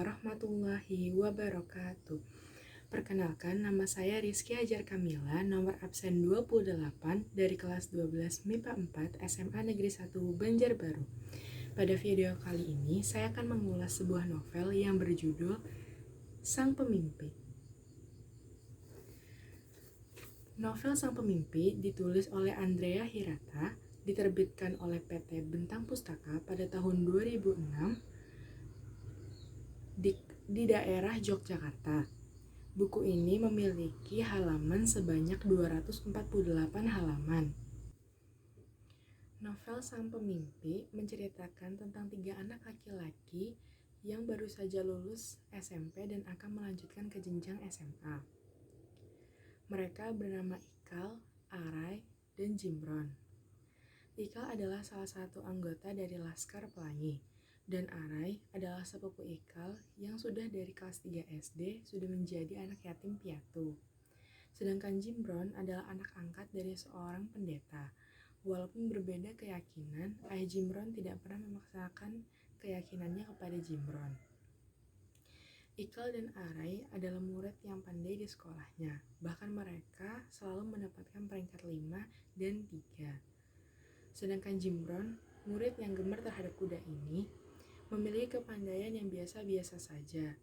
warahmatullahi wabarakatuh. Perkenalkan, nama saya Rizky Hajar Kamila, nomor absen 28 dari kelas 12 MIPA 4 SMA Negeri 1 Banjarbaru. Pada video kali ini, saya akan mengulas sebuah novel yang berjudul Sang Pemimpi. Novel Sang Pemimpi ditulis oleh Andrea Hirata, diterbitkan oleh PT Bentang Pustaka pada tahun 2006 di daerah Yogyakarta. Buku ini memiliki halaman sebanyak 248 halaman. Novel Sang Pemimpi menceritakan tentang 3 anak laki-laki yang baru saja lulus SMP dan akan melanjutkan ke jenjang SMA. Mereka bernama Ikal, Arai, dan Jimron. Ikal adalah salah satu anggota dari Laskar Pelangi, dan Arai adalah sepupu Ikal yang sudah dari kelas 3 SD sudah menjadi anak yatim piatu. Sedangkan Jimron adalah anak angkat dari seorang pendeta. Walaupun berbeda keyakinan, ayah Jimron tidak pernah memaksakan keyakinannya kepada Jimron. Ikal dan Arai adalah murid yang pandai di sekolahnya, bahkan mereka selalu mendapatkan peringkat 5 dan 3. Sedangkan Jimron, murid yang gemar terhadap kuda ini, memiliki kepandaian yang biasa-biasa saja,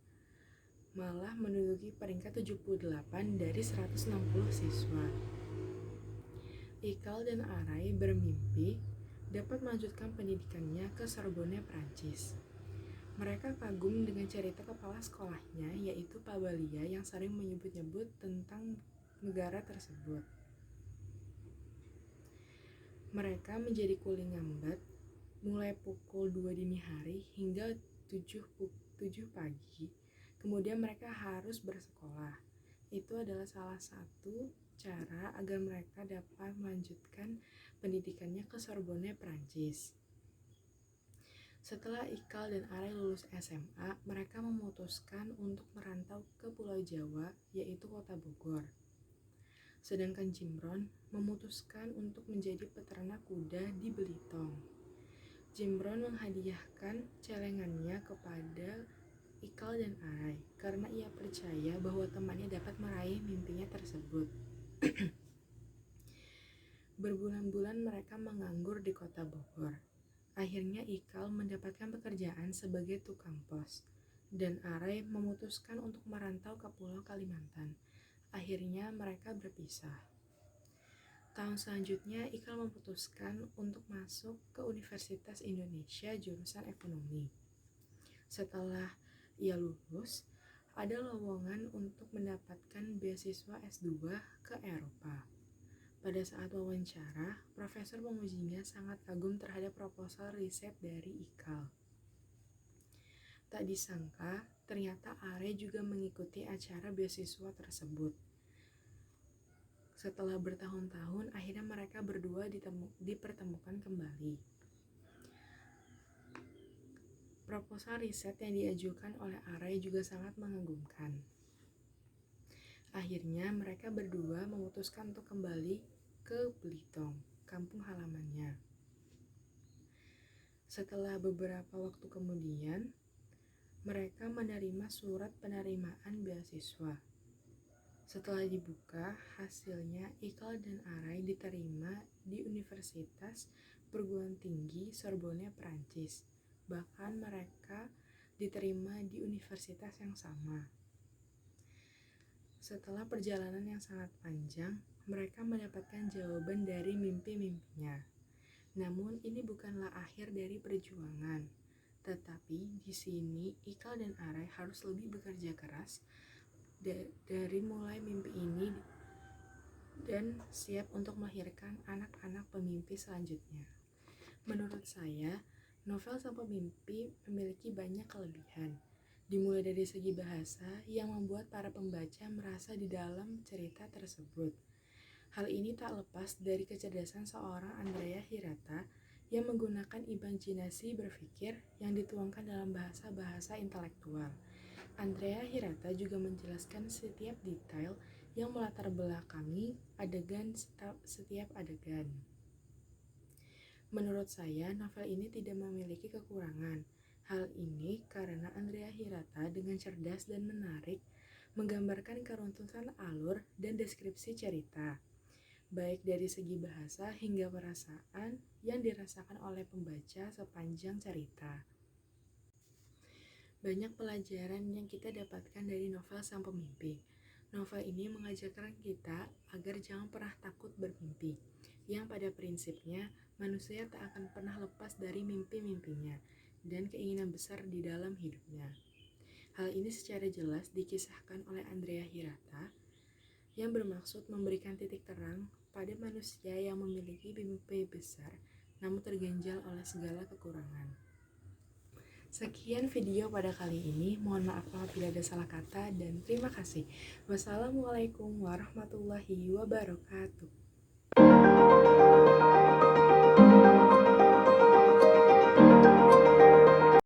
malah menduduki peringkat 78 dari 160 siswa. Ikal dan Arai bermimpi dapat melanjutkan pendidikannya ke Sorbonne, Prancis. Mereka kagum dengan cerita kepala sekolahnya, yaitu Pak Balia yang sering menyebut-nyebut tentang negara tersebut. Mereka menjadi kuli ngambat mulai pukul 2 dini hari hingga 7 pagi. Kemudian mereka harus bersekolah. Itu adalah salah satu cara agar mereka dapat melanjutkan pendidikannya ke Sorbonne, Prancis. Setelah Ikal dan Arai lulus SMA, mereka memutuskan untuk merantau ke Pulau Jawa, yaitu kota Bogor. Sedangkan Jimron memutuskan untuk menjadi peternak kuda di Belitung. Jimron menghadiahkan celengannya kepada Ikal dan Arai karena ia percaya bahwa temannya dapat meraih mimpinya tersebut. Berbulan-bulan mereka menganggur di kota Bogor. Akhirnya Ikal mendapatkan pekerjaan sebagai tukang pos, dan Arai memutuskan untuk merantau ke Pulau Kalimantan. Akhirnya mereka berpisah. Tahun selanjutnya Ikal memutuskan untuk masuk ke Universitas Indonesia jurusan ekonomi. Setelah ia lulus, ada lowongan untuk mendapatkan beasiswa S2 ke Eropa. Pada saat wawancara, profesor mengujinya sangat kagum terhadap proposal riset dari Ikal. Tak disangka, ternyata Arai juga mengikuti acara beasiswa tersebut. Setelah bertahun-tahun, akhirnya mereka berdua dipertemukan kembali. Proposal riset yang diajukan oleh Arai juga sangat mengagumkan. Akhirnya mereka berdua memutuskan untuk kembali ke Belitung, kampung halamannya. Setelah beberapa waktu kemudian, mereka menerima surat penerimaan beasiswa. Setelah dibuka, hasilnya Ikal dan Arai diterima di Universitas Perguruan Tinggi Sorbonne, Prancis. Bahkan mereka diterima di universitas yang sama. Setelah perjalanan yang sangat panjang, mereka mendapatkan jawaban dari mimpi-mimpinya. Namun ini bukanlah akhir dari perjuangan. Tetapi di sini Ikal dan Arai harus lebih bekerja keras dari mulai mimpi ini dan siap untuk melahirkan anak-anak pemimpi selanjutnya. Menurut saya, novel Sang Pemimpi memiliki banyak kelebihan. Dimulai dari segi bahasa yang membuat para pembaca merasa di dalam cerita tersebut. Hal ini tak lepas dari kecerdasan seorang Andrea Hirata yang menggunakan imajinasi berpikir yang dituangkan dalam bahasa-bahasa intelektual. Andrea Hirata juga menjelaskan setiap detail yang melatar belakangi adegan setiap adegan. Menurut saya, novel ini tidak memiliki kekurangan. Hal ini karena Andrea Hirata dengan cerdas dan menarik menggambarkan keruntuhan alur dan deskripsi cerita, baik dari segi bahasa hingga perasaan yang dirasakan oleh pembaca sepanjang cerita. Banyak pelajaran yang kita dapatkan dari novel Sang Pemimpi. Novel ini mengajarkan kita agar jangan pernah takut bermimpi, yang pada prinsipnya manusia tak akan pernah lepas dari mimpi-mimpinya dan keinginan besar di dalam hidupnya. Hal ini secara jelas dikisahkan oleh Andrea Hirata yang bermaksud memberikan titik terang pada manusia yang memiliki mimpi besar namun terganjal oleh segala kekurangan. Sekian video pada kali ini, mohon maaf apabila ada salah kata dan terima kasih. Wassalamualaikum warahmatullahi wabarakatuh.